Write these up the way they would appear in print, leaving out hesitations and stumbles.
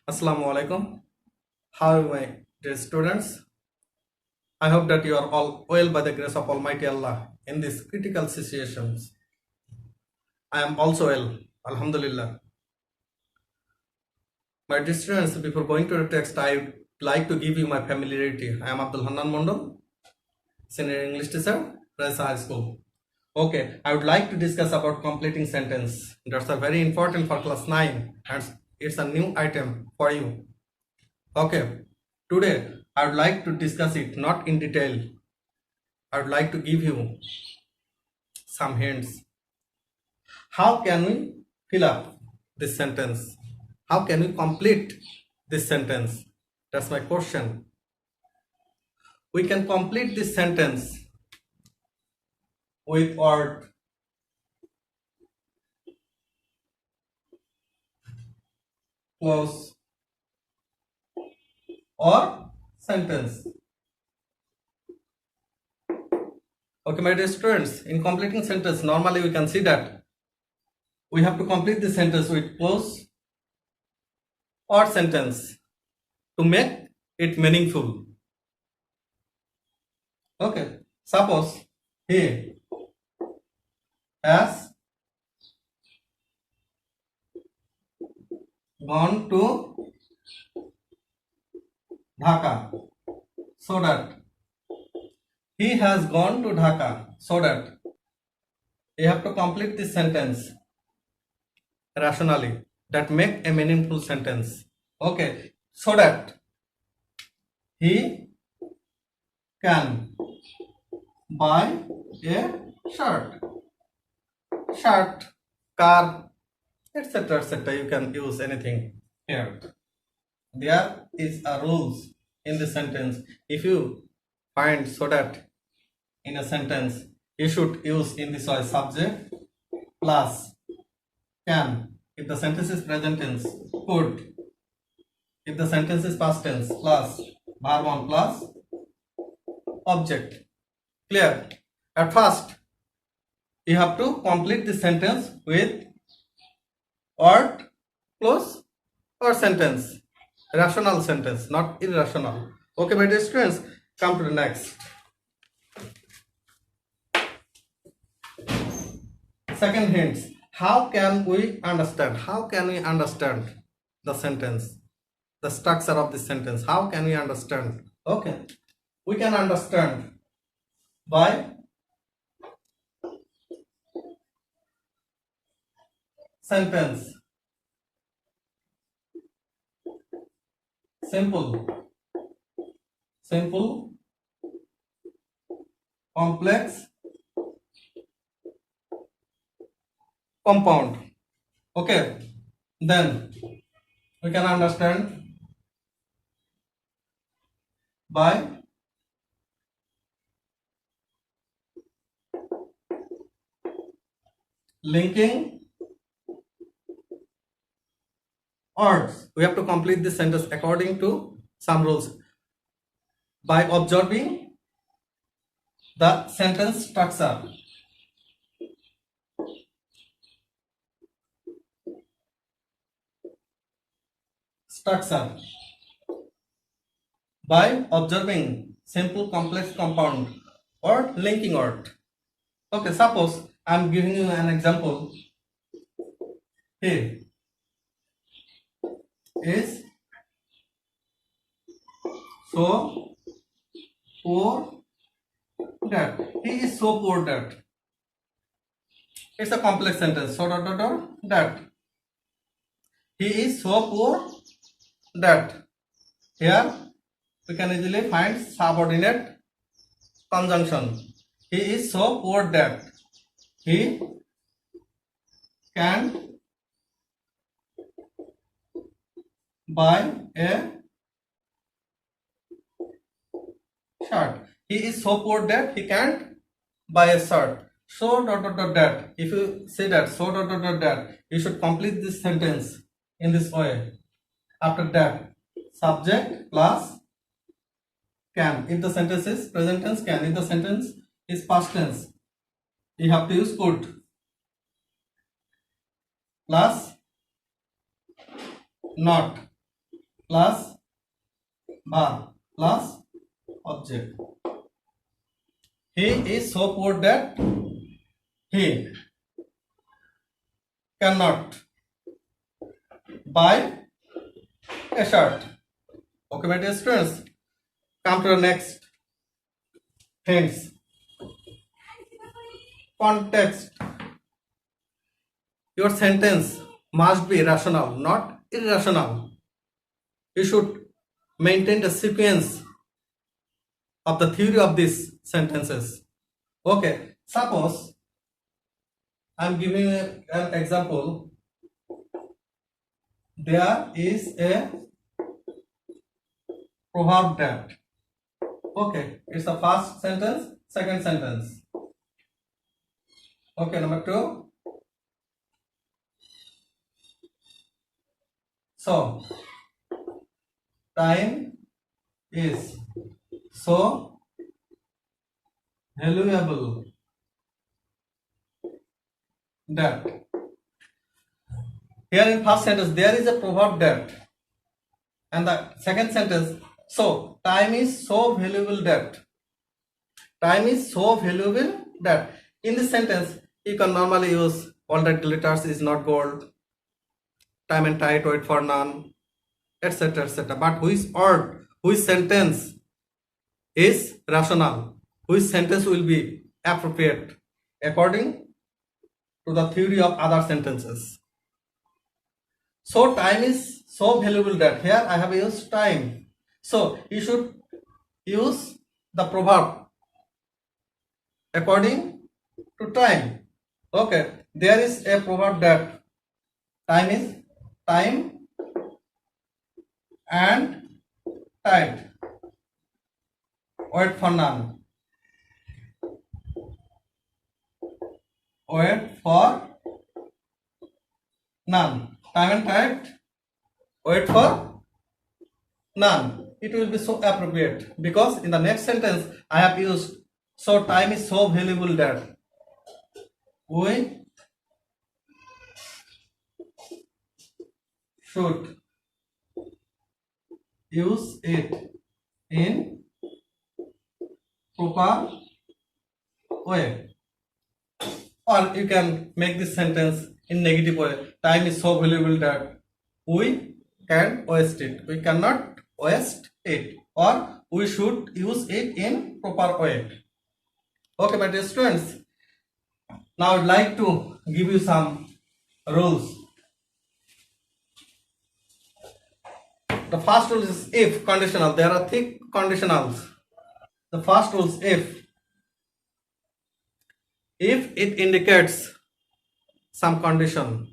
Assalamu alaikum. How are my dear students? I hope that you are all well by the grace of Almighty Allah in these critical situations. I am also well, Alhamdulillah. My dear students, before going to the text, I would like to give you my familiarity. I am Abdul Hanan Mondal, senior English teacher, Reza High School. Okay, I would like to discuss about completing sentence. That's a very important for class 9 and it's a new item for you. Okay, today I would like to discuss it not in detail. I would like to give you some hints. How can we fill up this sentence? How can we complete this sentence? That's my question. We can complete this sentence with word clause or sentence. Okay, my dear students, in completing sentence, normally we can see that we have to complete the sentence with clause or sentence to make it meaningful. Okay, suppose he has gone to Dhaka so that he has gone to Dhaka so that you have to complete this sentence rationally that make a meaningful sentence. Okay, so that he can buy a shirt, car, etc. etc. You can use anything here. There is a rules in the sentence. If you find so that in a sentence you should use in this way subject plus can. If the sentence is present tense, could. If the sentence is past tense, plus verb 1 plus object. Clear? At first, you have to complete the sentence with word, clause or sentence. Rational sentence, not irrational. Okay, my dear students, come to the next. Second hint. How can we understand? How can we understand the sentence? The structure of the sentence. How can we understand? Okay. We can understand by sentence. Simple, complex, compound. Okay, then we can understand by linking words. We have to complete this sentence according to some rules by observing the sentence structure. By observing simple, complex, compound or linking word. Okay, suppose I'm giving you an example. He is so poor that. He is so poor that. It's a complex sentence. So that. He is so poor that. Here we can easily find subordinate conjunction. He is so poor that he can buy a shirt. He is so poor that he can't buy a shirt. So that. If you say that, so that, you should complete this sentence in this way. After that, subject plus can. If the sentence is present tense, can. If the sentence is past tense, you have to use could. Plus not. plus verb plus object. He is so poor that he cannot buy a shirt. Okay, my dear students, come to the next things. Context. Your sentence must be rational, not irrational. You should maintain the sequence of the theory of these sentences. Okay, suppose I'm giving an example. There is a proverb that. Okay, it's the first sentence, second sentence. Okay, number 2. So, time is so valuable that. Here in first sentence there is a proverb that, and the second sentence, so time is so valuable that. Time is so valuable that. In this sentence you can normally use all that glitters is not gold, time and tide wait for none, etc, etc. But which sentence is rational, which sentence will be appropriate according to the theory of other sentences. So time is so valuable that. Here I have used time, so you should use the proverb according to time. Okay, there is a proverb that time and tide wait for none. Wait for none. Time and tide wait for none. It will be so appropriate because in the next sentence I have used so time is so valuable that we should use it in proper way. Or you can make this sentence in negative way. Time is so valuable that we can waste it. We cannot waste it, or we should use it in proper way. Okay, my dear students, now I'd like to give you some rules. The first rule is if conditional. There are three conditionals. The first rule is if it indicates some condition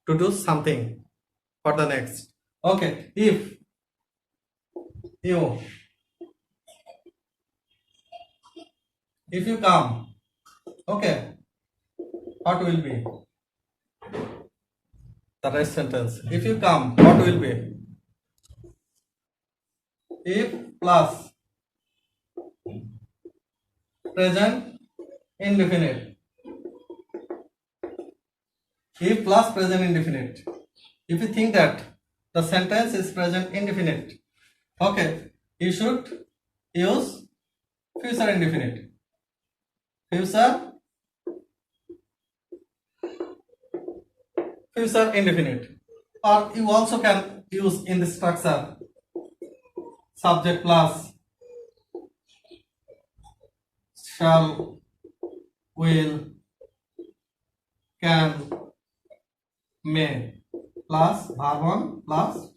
to do something for the next. Okay, if you come, okay, what will be the rest sentence? If you come, what will be? If plus present indefinite. If plus present indefinite. If you think that the sentence is present indefinite, okay, you should use future indefinite. Future indefinite. Or you also can use in the structure subject plus shall, will, can, may plus verb 1 plus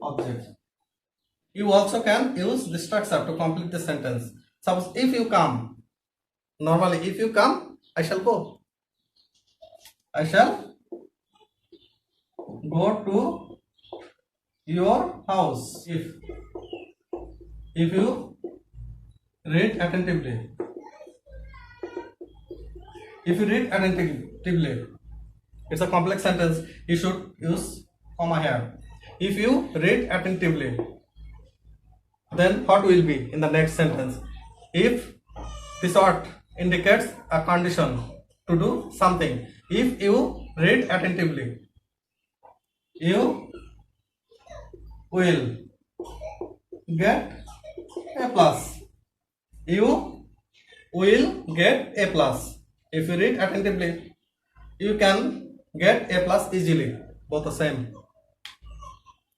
object. You also can use the structure to complete the sentence. Suppose if you come, normally if you come, I shall go. I shall go to your house. If you read attentively. If you read attentively, it's a complex sentence, you should use comma here. If you read attentively, then what will be in the next sentence? If this word indicates a condition to do something. If you read attentively, you will get a plus. You will get a plus. If you read attentively, you can get a plus easily. Both the same.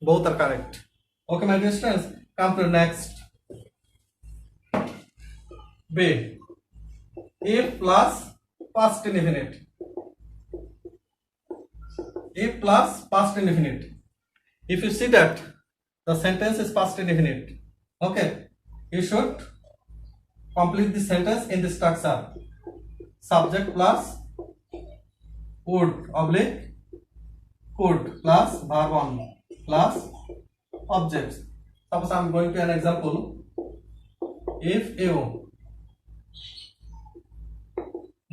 Both are correct. Okay, my dear students, come to next. B. If plus past indefinite. If plus past indefinite. If you see that the sentence is past indefinite, okay, you should complete the sentence in the structure. Subject plus would oblique could plus verb on plus objects. Suppose I am going to an example. If you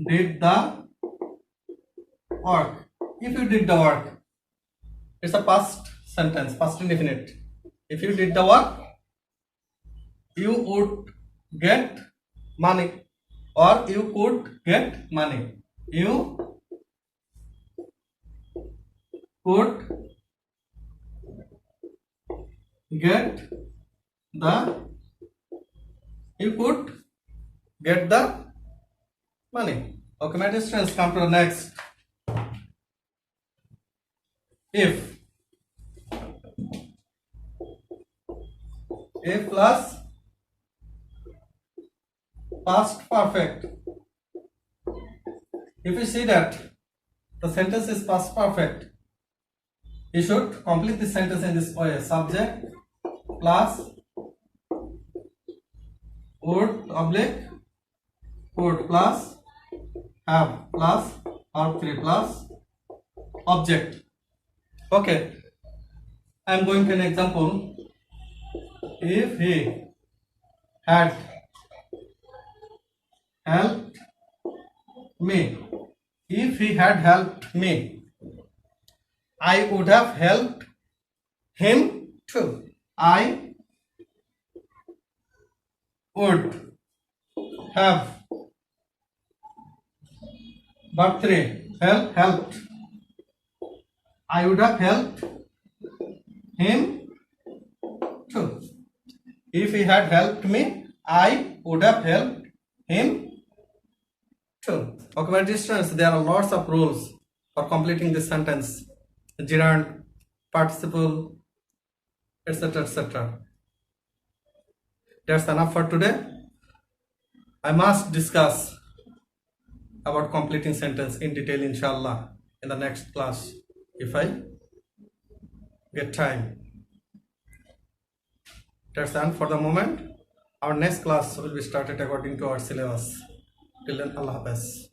did the work, if you did the work, it's a past sentence, past indefinite. If you did the work, you would get money, or you could get money. You could get the money. Okay, my dear students, come to the next. If plus past perfect. If you see that the sentence is past perfect, you should complete the sentence in this way. Subject plus would oblique could plus have plus verb 3 plus object. Okay, I am going to an example. If he had helped me, if he had helped me, I would have helped him too. I would have verb 3 helped. I would have helped him too. If he had helped me, I would have helped him too. Okay, my dear students, there are lots of rules for completing this sentence. Gerund, participle, etc., etc. That's enough for today. I must discuss about completing sentence in detail, inshallah, in the next class if I get time. That's done for the moment. Our next class will be started according to our syllabus. Till then, Allah Hafiz.